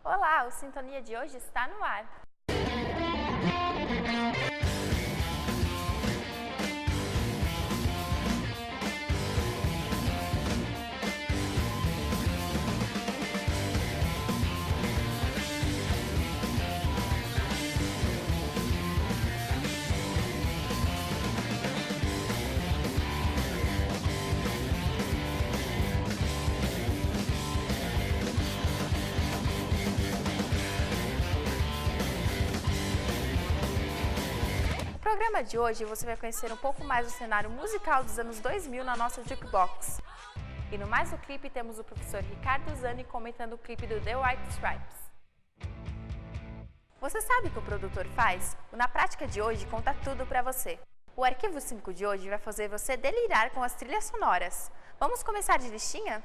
Olá, o Sintonia de hoje está no ar. No programa de hoje você vai conhecer um pouco mais do cenário musical dos anos 2000 na nossa Jukebox. E no Mais o Clipe temos o professor Ricardo Zani comentando o clipe do The White Stripes. Você sabe o que o produtor faz? O Na Prática de hoje conta tudo pra você. O Arquivo 5 de hoje vai fazer você delirar com as trilhas sonoras. Vamos começar de listinha?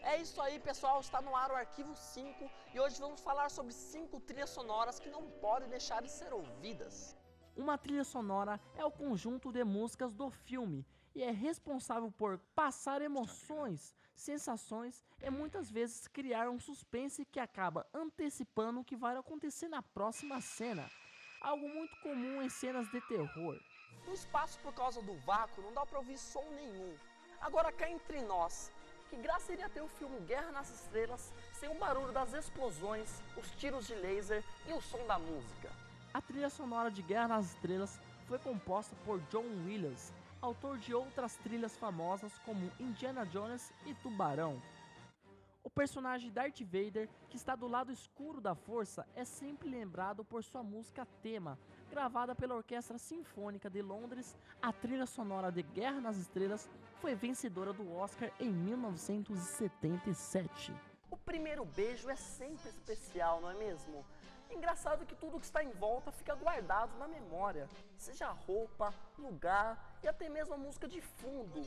É isso aí, pessoal, está no ar o Arquivo 5 e hoje vamos falar sobre 5 trilhas sonoras que não podem deixar de ser ouvidas. Uma trilha sonora é o conjunto de músicas do filme e é responsável por passar emoções, sensações e muitas vezes criar um suspense que acaba antecipando o que vai acontecer na próxima cena. Algo muito comum em cenas de terror. No espaço, por causa do vácuo, não dá pra ouvir som nenhum. Agora cá entre nós, que graça iria ter o filme Guerra nas Estrelas sem o barulho das explosões, os tiros de laser e o som da música? A trilha sonora de Guerra nas Estrelas foi composta por John Williams, autor de outras trilhas famosas como Indiana Jones e Tubarão. O personagem Darth Vader, que está do lado escuro da força, é sempre lembrado por sua música tema, gravada pela Orquestra Sinfônica de Londres. A trilha sonora de Guerra nas Estrelas foi vencedora do Oscar em 1977. O primeiro beijo é sempre especial, não é mesmo? É engraçado que tudo que está em volta fica guardado na memória, seja a roupa, lugar e até mesmo a música de fundo.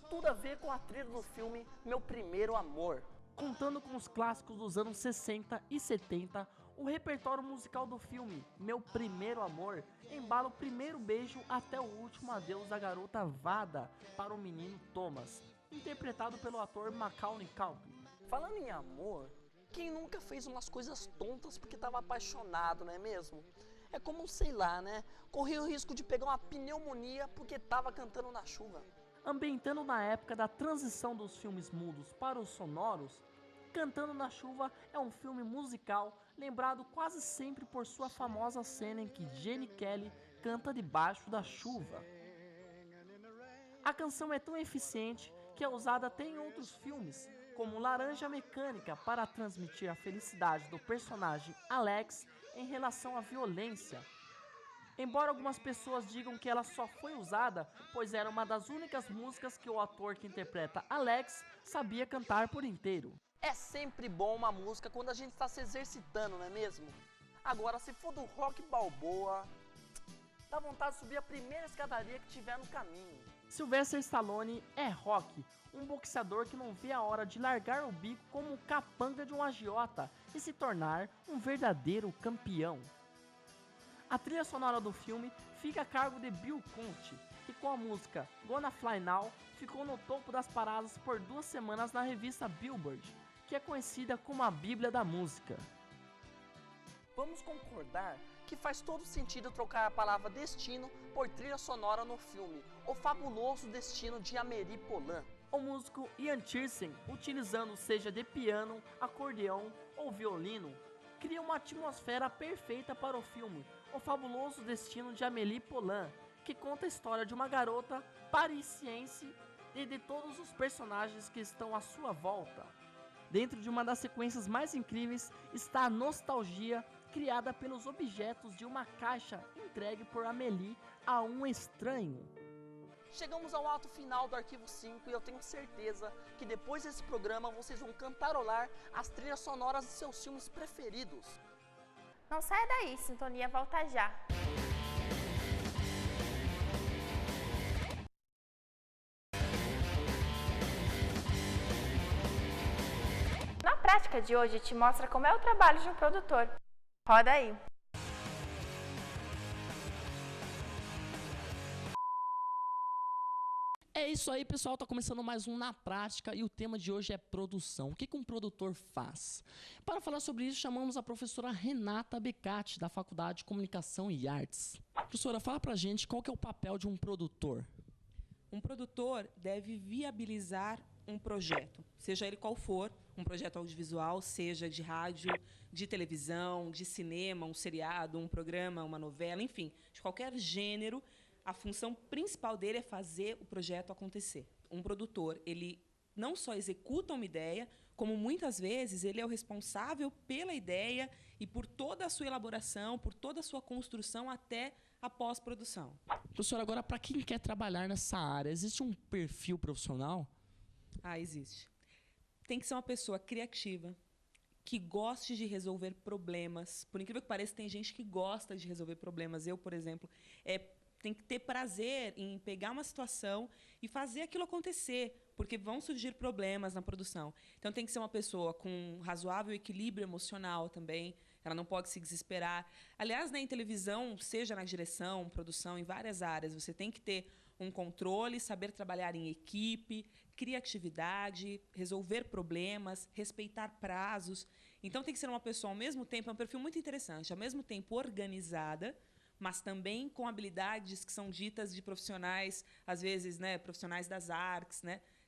Tudo a ver com a trilha do filme Meu Primeiro Amor. Contando com os clássicos dos anos 60 e 70, o repertório musical do filme Meu Primeiro Amor embala o primeiro beijo até o último adeus da garota Vada para o menino Thomas, interpretado pelo ator Macaulay Culkin. Falando em amor, quem nunca fez umas coisas tontas porque estava apaixonado, não é mesmo? É como, sei lá, né? Corria o risco de pegar uma pneumonia porque estava cantando na chuva. Ambientando na época da transição dos filmes mudos para os sonoros, Cantando na Chuva é um filme musical lembrado quase sempre por sua famosa cena em que Gene Kelly canta debaixo da chuva. A canção é tão eficiente que é usada até em outros filmes, como Laranja Mecânica, para transmitir a felicidade do personagem Alex em relação à violência. Embora algumas pessoas digam que ela só foi usada, pois era uma das únicas músicas que o ator que interpreta Alex sabia cantar por inteiro. É sempre bom uma música quando a gente está se exercitando, não é mesmo? Agora, se for do Rock Balboa, dá vontade de subir a primeira escadaria que tiver no caminho. Sylvester Stallone é Rock, um boxeador que não vê a hora de largar o bico como um capanga de um agiota e se tornar um verdadeiro campeão. A trilha sonora do filme fica a cargo de Bill Conti, que com a música Gonna Fly Now ficou no topo das paradas por 2 semanas na revista Billboard, que é conhecida como a Bíblia da Música. Vamos concordar que faz todo sentido trocar a palavra destino por trilha sonora no filme O Fabuloso Destino de Amélie Poulain. O músico Ian Tiersen, utilizando seja de piano, acordeão ou violino, cria uma atmosfera perfeita para o filme O Fabuloso Destino de Amélie Poulain, que conta a história de uma garota parisiense e de todos os personagens que estão à sua volta. Dentro de uma das sequências mais incríveis está a nostalgia criada pelos objetos de uma caixa entregue por Amélie a um estranho. Chegamos ao ato final do Arquivo 5 e eu tenho certeza que depois desse programa vocês vão cantarolar as trilhas sonoras de seus filmes preferidos. Não saia daí, Sintonia volta já. Na prática de hoje te mostra como é o trabalho de um produtor. Roda aí! É isso aí, pessoal, tá começando mais um Na Prática e o tema de hoje é produção. O que um produtor faz? Para falar sobre isso, chamamos a professora Renata Becatti, da Faculdade de Comunicação e Artes. Professora, fala pra gente qual que é o papel de um produtor. Um produtor deve viabilizar um projeto, seja ele qual for, um projeto audiovisual, seja de rádio, de televisão, de cinema, um seriado, um programa, uma novela, enfim, de qualquer gênero. A função principal dele é fazer o projeto acontecer. Um produtor, ele não só executa uma ideia, como muitas vezes ele é o responsável pela ideia e por toda a sua elaboração, por toda a sua construção até a pós-produção. Professor, agora para quem quer trabalhar nessa área, existe um perfil profissional? Existe. Tem que ser uma pessoa criativa, que goste de resolver problemas. Por incrível que pareça, tem gente que gosta de resolver problemas. Eu, por exemplo, tem que ter prazer em pegar uma situação e fazer aquilo acontecer, porque vão surgir problemas na produção. Então, tem que ser uma pessoa com um razoável equilíbrio emocional também. Ela não pode se desesperar. Aliás, em televisão, seja na direção, produção, em várias áreas, você tem que ter um controle, saber trabalhar em equipe, criatividade, resolver problemas, respeitar prazos. Então, tem que ser uma pessoa, ao mesmo tempo, é um perfil muito interessante, ao mesmo tempo organizada, mas também com habilidades que são ditas de profissionais, às vezes, profissionais das artes,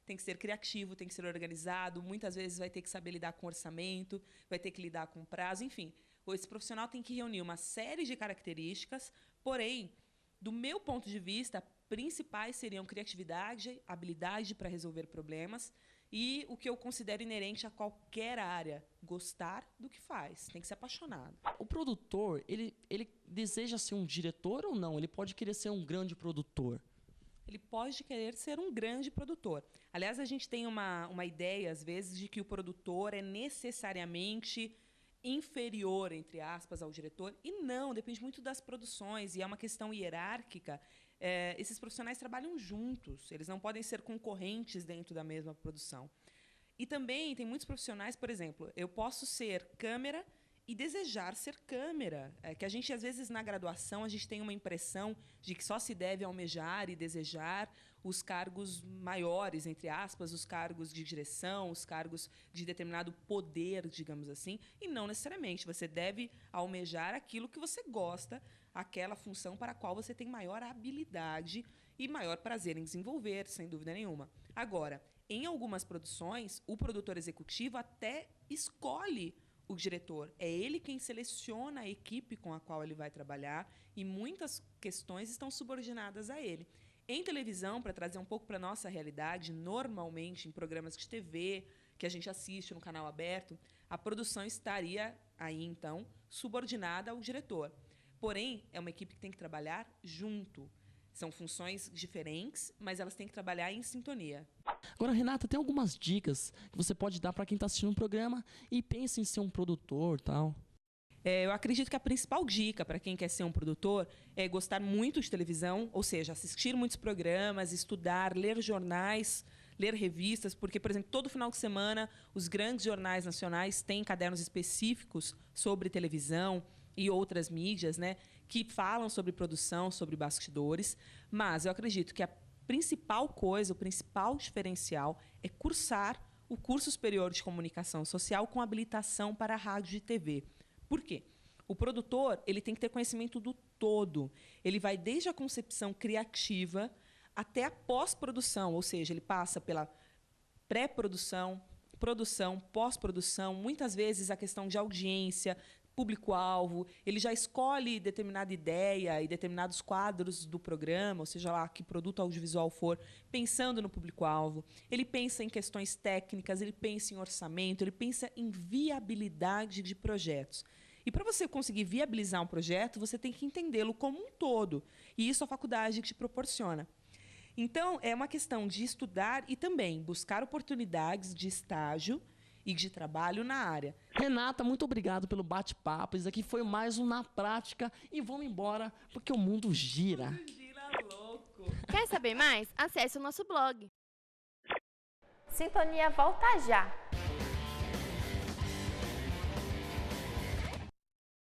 Tem que ser criativo, tem que ser organizado, muitas vezes vai ter que saber lidar com orçamento, vai ter que lidar com prazo, enfim. Esse profissional tem que reunir uma série de características, porém, do meu ponto de vista, principais seriam criatividade, habilidade para resolver problemas e o que eu considero inerente a qualquer área, gostar do que faz, tem que ser apaixonado. O produtor, ele deseja ser um diretor ou não? Ele pode querer ser um grande produtor? Ele pode querer ser um grande produtor. Aliás, a gente tem uma ideia, às vezes, de que o produtor é necessariamente inferior, entre aspas, ao diretor. E não, depende muito das produções. E é uma questão hierárquica. Esses profissionais trabalham juntos. Eles não podem ser concorrentes dentro da mesma produção. E também tem muitos profissionais, por exemplo, eu posso ser câmera e desejar ser câmera. Que a gente, às vezes, na graduação, a gente tem uma impressão de que só se deve almejar e desejar os cargos maiores, entre aspas, os cargos de direção, os cargos de determinado poder, digamos assim, e não necessariamente. Você deve almejar aquilo que você gosta, aquela função para a qual você tem maior habilidade e maior prazer em desenvolver, sem dúvida nenhuma. Agora, em algumas produções, o produtor executivo até escolhe o diretor. É ele quem seleciona a equipe com a qual ele vai trabalhar e muitas questões estão subordinadas a ele. Em televisão, para trazer um pouco para a nossa realidade, normalmente em programas de TV que a gente assiste no canal aberto, a produção estaria aí, então, subordinada ao diretor. Porém, é uma equipe que tem que trabalhar junto. São funções diferentes, mas elas têm que trabalhar em sintonia. Agora, Renata, tem algumas dicas que você pode dar para quem está assistindo o programa e pensa em ser um produtor e tal? Eu acredito que a principal dica para quem quer ser um produtor é gostar muito de televisão, ou seja, assistir muitos programas, estudar, ler jornais, ler revistas, porque, por exemplo, todo final de semana os grandes jornais nacionais têm cadernos específicos sobre televisão e outras mídias, que falam sobre produção, sobre bastidores. Mas eu acredito que a principal coisa, o principal diferencial é cursar o curso superior de comunicação social com habilitação para rádio e TV. Por quê? O produtor ele tem que ter conhecimento do todo. Ele vai desde a concepção criativa até a pós-produção, ou seja, ele passa pela pré-produção, produção, pós-produção, muitas vezes a questão de audiência, público-alvo, ele já escolhe determinada ideia e determinados quadros do programa, ou seja lá que produto audiovisual for, pensando no público-alvo. Ele pensa em questões técnicas, ele pensa em orçamento, ele pensa em viabilidade de projetos. E para você conseguir viabilizar um projeto, você tem que entendê-lo como um todo. E isso a faculdade te proporciona. Então, é uma questão de estudar e também buscar oportunidades de estágio e de trabalho na área. Renata, muito obrigado pelo bate-papo. Isso aqui foi mais um Na Prática. E vamos embora, porque o mundo gira. O mundo gira louco. Quer saber mais? Acesse o nosso blog. Sintonia volta já!